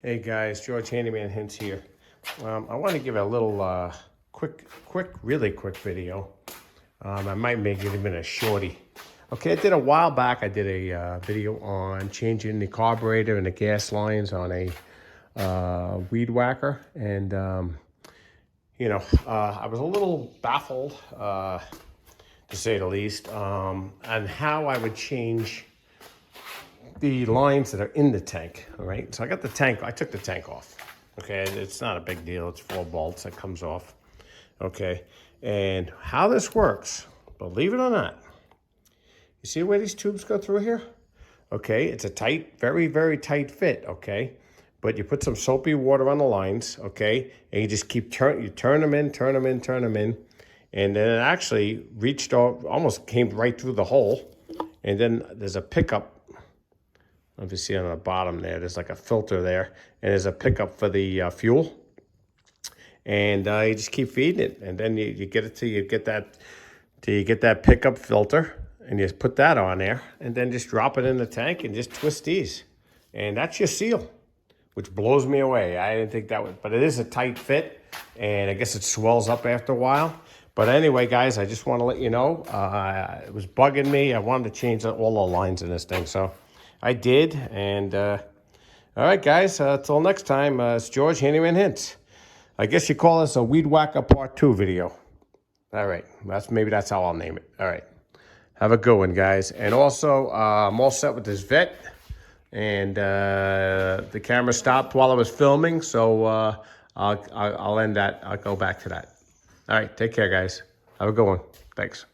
Hey guys, George Handyman Hints here. I want to give a little really quick video. I might make it even a shorty. Okay, I did a while back. I did a video on changing the carburetor and the gas lines on a weed whacker, and I was a little baffled, to say the least, on how I would change the lines that are in the tank. All right, so I got the tank, I took the tank off. Okay, it's not a big deal, it's 4 bolts that comes off. Okay, and how this works, believe it or not, you see where these tubes go through here? Okay, it's a tight, very, very tight fit, okay? But you put some soapy water on the lines, okay? And you just keep turn them in, turn them in, turn them in. And then it actually reached off, almost came right through the hole. And then there's a pickup. I don't know if you see on the bottom there's like a filter there. And there's a pickup for the fuel. And you just keep feeding it. And then you get it till you get that pickup filter. And you just put that on there. And then just drop it in the tank and just twist these. And that's your seal, which blows me away. I didn't think that would, but it is a tight fit. And I guess it swells up after a while. But anyway, guys, I just want to let you know, it was bugging me. I wanted to change all the lines in this thing. So I did. And all right, guys, till next time, it's George Handyman Hints. I guess you call this a Weed Whacker Part 2 video. All right, maybe that's how I'll name it. All right, have a good one, guys. And also, I'm all set with this vet. And the camera stopped while I was filming, so I'll end that. I'll go back to that. All right, take care, guys. Have a good one. Thanks.